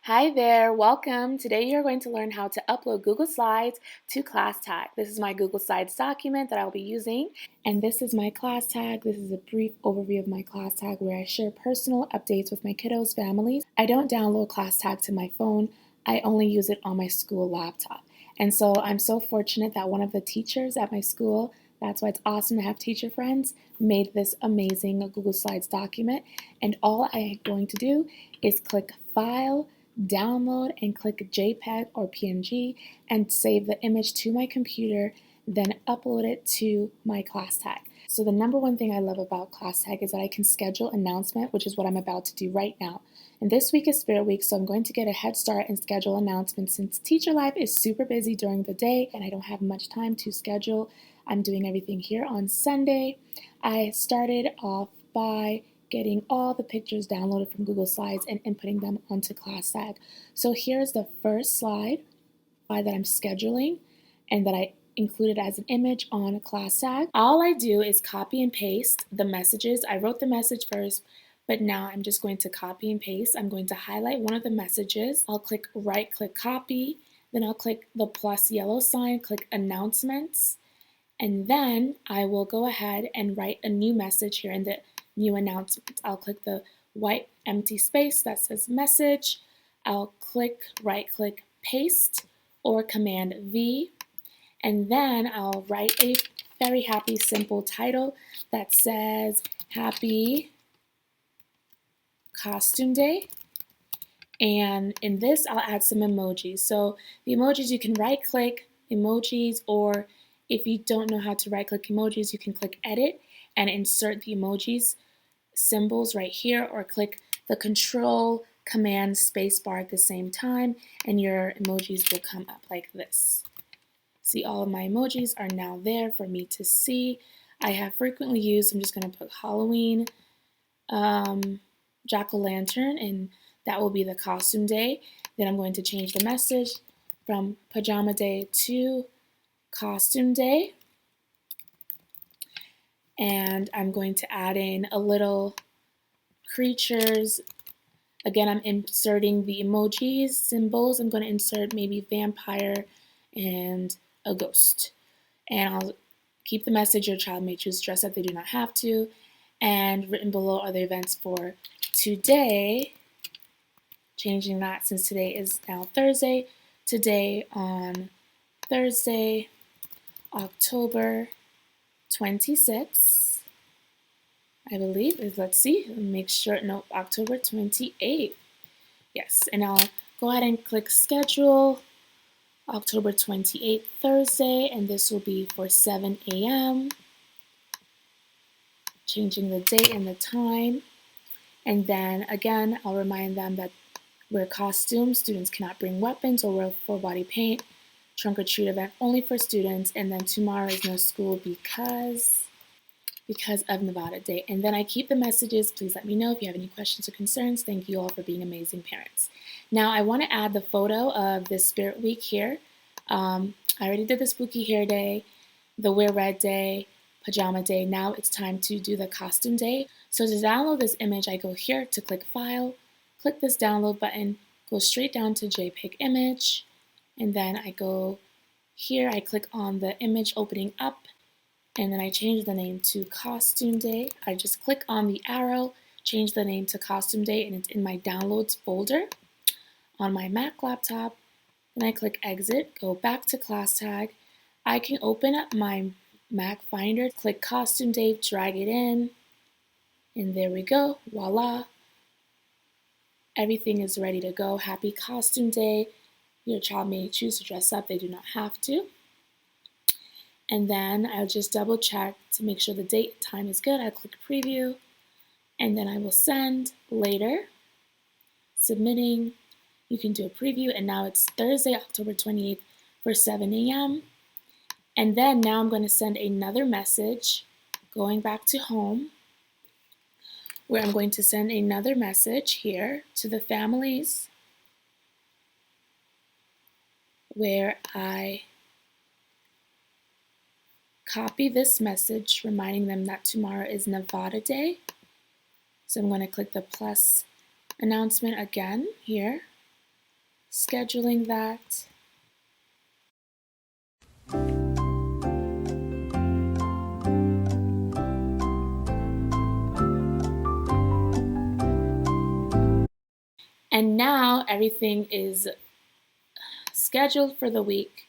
Hi there, welcome. Today you're going to learn how to upload Google Slides to ClassTag. This is my Google Slides document that I'll be using, and this is my ClassTag. This is a brief overview of my ClassTag where I share personal updates with my kiddos' families. I don't download ClassTag to my phone. I only use it on my school laptop. And so I'm so fortunate that one of the teachers at my school, that's why it's awesome to have teacher friends, made this amazing Google Slides document. And all I'm going to do is click File, download, and click JPEG or PNG and save the image to my computer, then upload it to my ClassTag. So the number one thing I love about ClassTag is that I can schedule announcement, which is what I'm about to do right now. And this week is Spirit Week, so I'm going to get a head start and schedule announcements since teacher life is super busy during the day and I don't have much time to schedule. I'm doing everything here on Sunday. I started off by getting all the pictures downloaded from Google Slides and inputting them onto ClassTag. So here's the first slide that I'm scheduling and that I included as an image on ClassTag. All I do is copy and paste the messages. I wrote the message first, but now I'm just going to copy and paste. I'm going to highlight one of the messages. I'll click right-click copy, then I'll click the plus yellow sign, click announcements, and then I will go ahead and write a new message here in the new announcement. I'll click the white empty space that says message. I'll click right-click paste or Command V, and then I'll write a very happy simple title that says Happy Costume Day. And in this I'll add some emojis. So the emojis, you can right-click emojis, or if you don't know how to right-click emojis, you can click edit and insert the emojis symbols right here, or click the Control Command spacebar at the same time and your emojis will come up like this. See, all of my emojis are now there for me to see. I have frequently used, I'm just going to put Halloween, jack-o'-lantern, and that will be the costume day. Then I'm going to change the message from pajama day to costume day. And I'm going to add in a little creatures. Again, I'm inserting the emojis, symbols. I'm going to insert maybe vampire and a ghost. And I'll keep the message, your child may choose to dress up, they do not have to. And written below are the events for today, changing that since today is now Thursday. Today on Thursday, October 26th, I believe. Let's see, make sure, no, October 28th. Yes, and I'll go ahead and click schedule, October 28th, Thursday, and this will be for 7 a.m. Changing the date and the time. And then again, I'll remind them that wear costumes, students cannot bring weapons or wear full body paint. Trunk or treat event only for students, and then tomorrow is no school because of Nevada Day. And then I keep the messages. Please let me know if you have any questions or concerns. Thank you all for being amazing parents. Now I want to add the photo of this Spirit Week here. I already did the spooky hair day, the wear red day, pajama day. Now it's time to do the costume day. So to download this image, I go here to click File, click this download button, go straight down to JPEG image, and then I go here, I click on the image opening up, and then I change the name to Costume Day. I just click on the arrow, change the name to Costume Day, and it's in my Downloads folder on my Mac laptop. Then I click Exit, go back to ClassTag. I can open up my Mac Finder, click Costume Day, drag it in, and there we go, voila. Everything is ready to go. Happy Costume Day. Your child may choose to dress up, they do not have to. And then I'll just double check to make sure the date and time is good. I click preview, and then I will send later, submitting. You can do a preview, and now it's Thursday, October 28th for 7 a.m. And then now I'm going to send another message going back to home, where I'm going to send another message here to the families where I copy this message reminding them that tomorrow is Nevada Day. So I'm going to click the plus announcement again here. scheduling that. And now everything is scheduled for the week.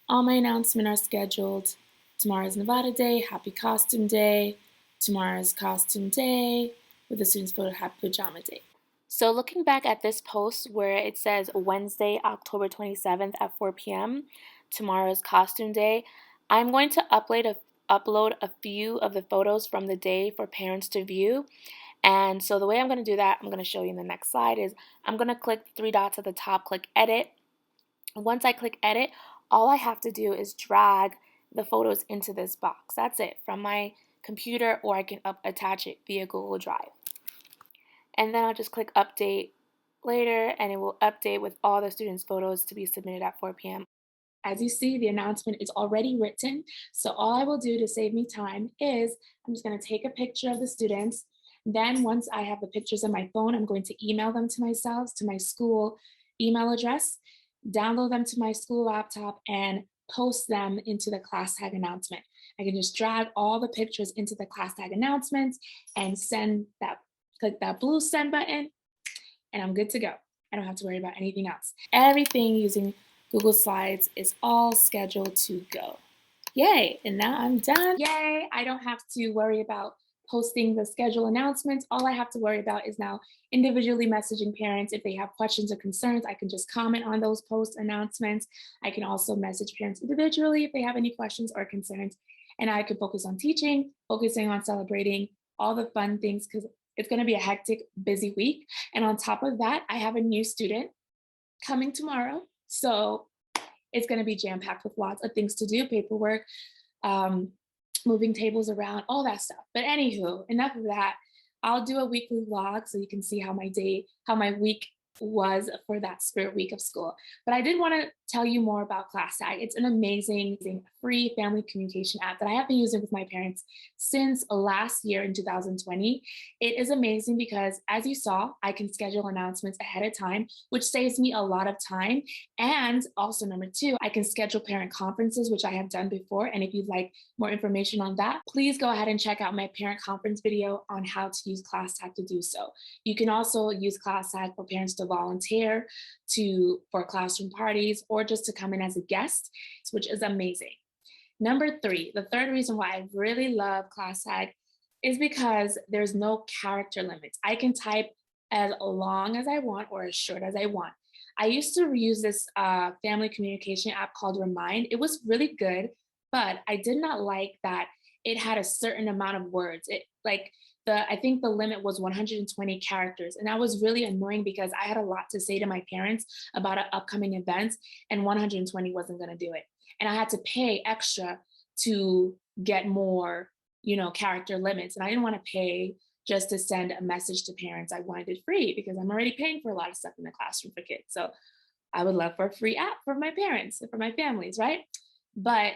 All my announcements are scheduled. Tomorrow's Nevada Day, Happy Costume Day. Tomorrow's Costume Day. With the students photo, Happy Pajama Day. So looking back at this post where it says Wednesday, October 27th at 4 p.m., tomorrow's Costume Day, I'm going to upload a few of the photos from the day for parents to view. And so the way I'm going to do that, I'm going to show you in the next slide, is I'm going to click the three dots at the top, click Edit. Once I click Edit, all I have to do is drag the photos into this box. That's it, from my computer, or I can attach it via Google Drive. And then I'll just click Update later, and it will update with all the students' photos to be submitted at 4 p.m. As you see, the announcement is already written, so all I will do to save me time is I'm just going to take a picture of the students. Then once I have the pictures on my phone, I'm going to email them to myself, to my school email address, download them to my school laptop, and post them into the ClassTag announcement. I can just drag all the pictures into the ClassTag announcements and click that blue send button, and I'm good to go. I don't have to worry about anything else. Everything using Google Slides is all scheduled to go. Yay, and now I'm done. Yay, I don't have to worry about posting the schedule announcements. All I have to worry about is now individually messaging parents. If they have questions or concerns, I can just comment on those post announcements. I can also message parents individually if they have any questions or concerns. And I can focus on teaching, focusing on celebrating all the fun things, because it's going to be a hectic, busy week. And on top of that, I have a new student coming tomorrow. So it's going to be jam-packed with lots of things to do, paperwork, moving tables around, all that stuff. But anywho, enough of that. I'll do a weekly vlog so you can see how my week was for that spirit week of school. But I did want to tell you more about ClassTag. It's an amazing free family communication app that I have been using with my parents since last year in 2020. It is amazing because, as you saw, I can schedule announcements ahead of time, which saves me a lot of time. And also, number two, I can schedule parent conferences, which I have done before. And if you'd like more information on that, please go ahead and check out my parent conference video on how to use ClassTag to do so. You can also use ClassTag for parents to volunteer for classroom parties, or just to come in as a guest, which is amazing. Number three, the third reason why I really love ClassTag is because there's no character limits. I can type as long as I want or as short as I want. I used to use this family communication app called Remind. It was really good, but I did not like that it had a certain amount of words. I think the limit was 120 characters, and that was really annoying because I had a lot to say to my parents about an upcoming event, and 120 wasn't going to do it. And I had to pay extra to get more, character limits. And I didn't want to pay just to send a message to parents. I wanted it free because I'm already paying for a lot of stuff in the classroom for kids. So I would love for a free app for my parents and for my families, right? But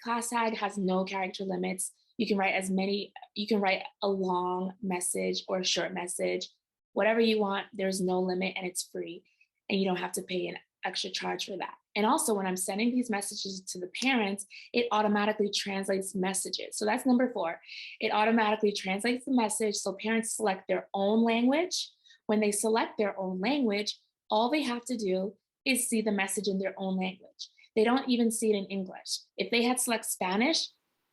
ClassTag has no character limits. You can write a long message or a short message, whatever you want. There's no limit, and it's free. And you don't have to pay an extra charge for that. And also, when I'm sending these messages to the parents, it automatically translates messages. So that's number four. It automatically translates the message so parents select their own language. When they select their own language, all they have to do is see the message in their own language. They don't even see it in English. If they had select Spanish,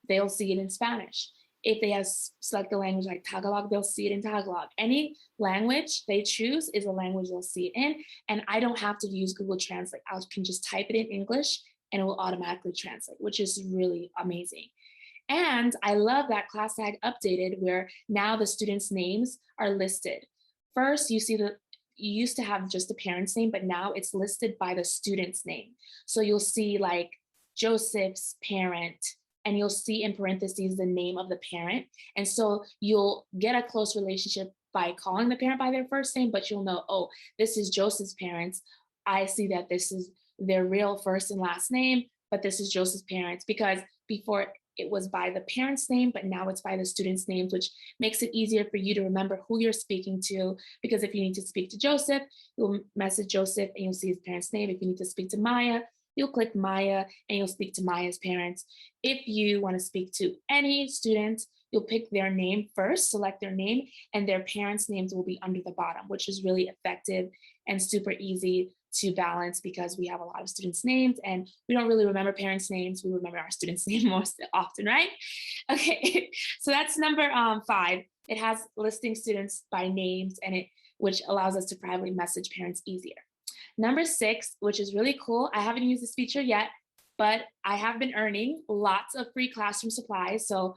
they'll see it in Spanish. If they have select a language like Tagalog, they'll see it in Tagalog. Any language they choose is a language they'll see it in. And I don't have to use Google Translate. I can just type it in English and it will automatically translate, which is really amazing. And I love that ClassTag updated where now the students' names are listed. First, you used to have just the parent's name, but now it's listed by the student's name. So you'll see like Joseph's parent, and you'll see in parentheses the name of the parent. And so you'll get a close relationship by calling the parent by their first name, but you'll know, oh, this is Joseph's parents. I see that this is their real first and last name, but this is Joseph's parents, because before it was by the parent's name, but now it's by the student's names, which makes it easier for you to remember who you're speaking to. Because if you need to speak to Joseph, you'll message Joseph and you'll see his parent's name. If you need to speak to Maya, you'll click Maya and you'll speak to Maya's parents. If you want to speak to any student, you'll pick their name first, select their name, and their parents' names will be under the bottom, which is really effective and super easy to balance because we have a lot of students' names and we don't really remember parents' names. We remember our students' name most often, right? Okay, so that's number 5. It has listing students by names which allows us to privately message parents easier. Number 6, which is really cool. I haven't used this feature yet, but I have been earning lots of free classroom supplies. So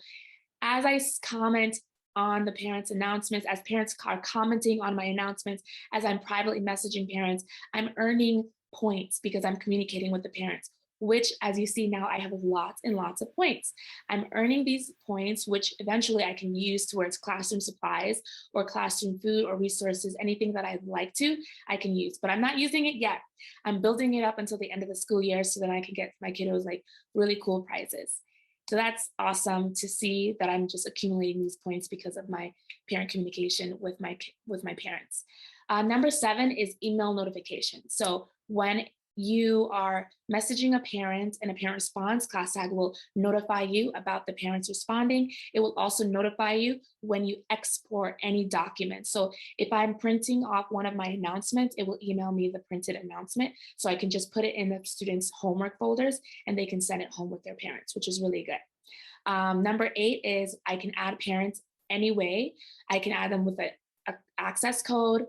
as I comment on the parents' announcements, as parents are commenting on my announcements, as I'm privately messaging parents, I'm earning points because I'm communicating with the parents, which, as you see now, I have lots and lots of points. I'm earning these points, which eventually I can use towards classroom supplies or classroom food or resources, anything that I'd like to, I can use, but I'm not using it yet. I'm building it up until the end of the school year so that I can get my kiddos like really cool prizes. So that's awesome to see that I'm just accumulating these points because of my parent communication with my parents. Number 7 is email notification. So when you are messaging a parent and a parent responds, ClassTag will notify you about the parents responding. It will also notify you when you export any document. So if I'm printing off one of my announcements, it will email me the printed announcement. So I can just put it in the students' homework folders and they can send it home with their parents, which is really good. Number 8 is I can add parents anyway. I can add them with an access code,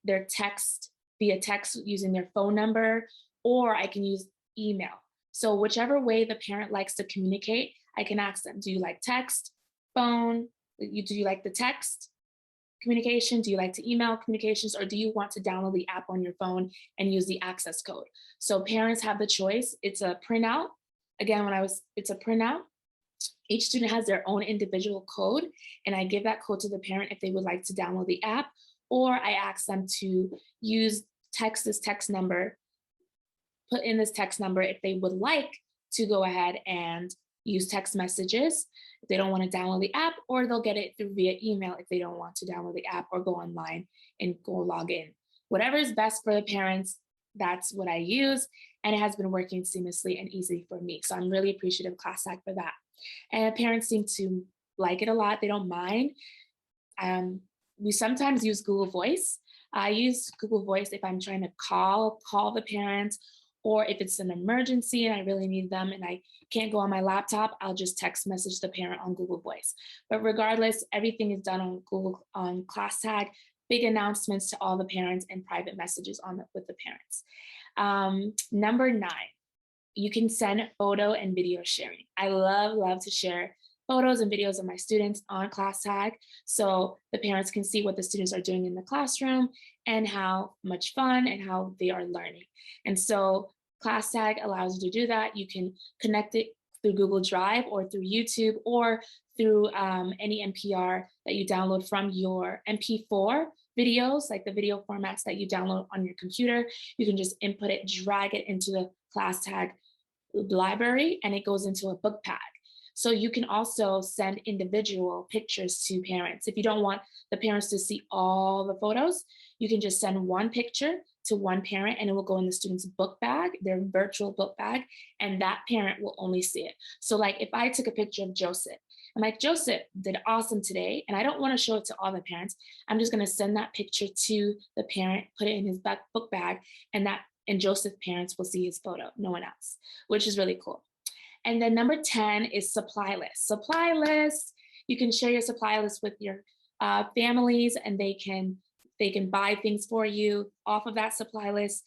their text, via text using their phone number, or I can use email. So whichever way the parent likes to communicate, I can ask them, do you like text, phone? Do you like the text communication? Do you like to email communications? Or do you want to download the app on your phone and use the access code? So parents have the choice. It's a printout. Again, it's a printout. Each student has their own individual code, and I give that code to the parent if they would like to download the app, or I ask them to use this text number, put in this text number if they would like to go ahead and use text messages if they don't want to download the app, or they'll get it through via email if they don't want to download the app or go online and go log in. Whatever is best for the parents, that's what I use, and it has been working seamlessly and easily for me. So I'm really appreciative of ClassTag for that. And parents seem to like it a lot. They don't mind. We sometimes use Google Voice. I use Google Voice if I'm trying to call the parents, or if it's an emergency and I really need them and I can't go on my laptop, I'll just text message the parent on Google Voice. But regardless, everything is done on ClassTag, big announcements to all the parents and private messages with the parents. Number 9, you can send photo and video sharing. I love to share photos and videos of my students on ClassTag so the parents can see what the students are doing in the classroom and how much fun and how they are learning. And so ClassTag allows you to do that. You can connect it through Google Drive or through YouTube or through any NPR that you download from your MP4 videos, like the video formats that you download on your computer. You can just input it, drag it into the ClassTag library, and it goes into a book bag. So you can also send individual pictures to parents. If you don't want the parents to see all the photos, you can just send one picture to one parent and it will go in the student's book bag, their virtual book bag, and that parent will only see it. So like if I took a picture of Joseph, I'm like, Joseph did awesome today, and I don't want to show it to all the parents. I'm just going to send that picture to the parent, put it in his book bag, and Joseph's parents will see his photo, no one else, which is really cool. And then number 10 is supply lists. Supply lists, you can share your supply list with your families, and they can buy things for you off of that supply list,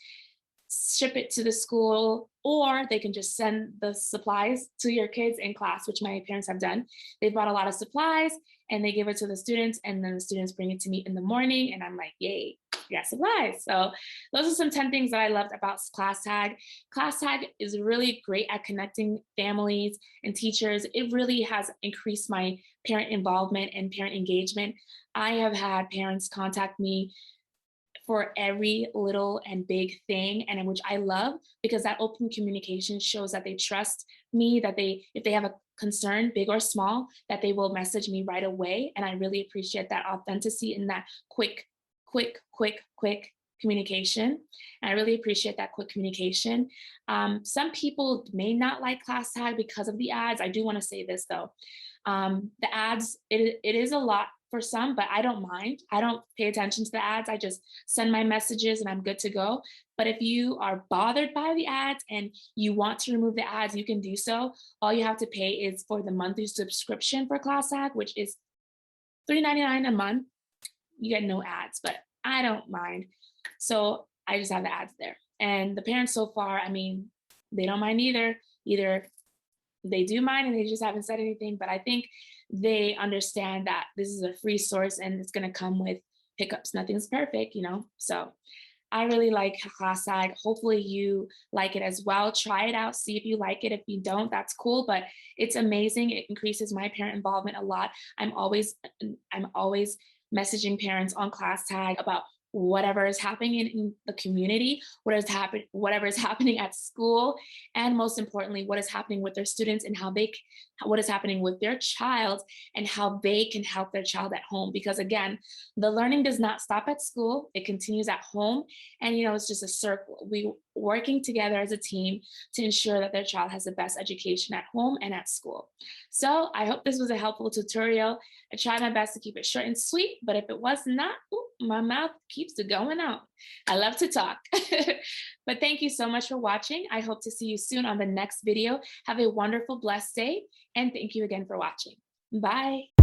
ship it to the school, or they can just send the supplies to your kids in class, which my parents have done. They bought a lot of supplies and they give it to the students, and then the students bring it to me in the morning, and I'm like, yay, yeah, supplies. So those are some 10 things that I loved about ClassTag. ClassTag is really great at connecting families and teachers. It really has increased my parent involvement and parent engagement. I have had parents contact me for every little and big thing, and in which I love, because that open communication shows that they trust me, that if they have a concern, big or small, that they will message me right away. And I really appreciate that authenticity and that quick communication. And I really appreciate that quick communication. Some people may not like ClassTag because of the ads. I do want to say this though. The ads, it is a lot for some, but I don't mind. I don't pay attention to the ads. I just send my messages and I'm good to go. But if you are bothered by the ads and you want to remove the ads, you can do so. All you have to pay is for the monthly subscription for ClassTag, which is $3.99 a month. You get no ads, but I don't mind. So I just have the ads there. And the parents so far, I mean, they don't mind either. Either they do mind and they just haven't said anything, but I think they understand that this is a free source and it's going to come with hiccups. Nothing's perfect, you know? So I really like ClassTag. Hopefully you like it as well. Try it out, see if you like it. If you don't, that's cool, but it's amazing. It increases my parent involvement a lot. I'm always messaging parents on ClassTag about whatever is happening in the community, whatever is happening at school, and most importantly, what is happening with their students and what is happening with their child and how they can help their child at home. Because again, the learning does not stop at school; it continues at home, and it's just a circle. We working together as a team to ensure that their child has the best education at home and at school. So I hope this was a helpful tutorial. I tried my best to keep it short and sweet, but if it was not, my mouth keeps it going on. I love to talk. But thank you so much for watching. I hope to see you soon on the next video. Have a wonderful, blessed day, and thank you again for watching. Bye.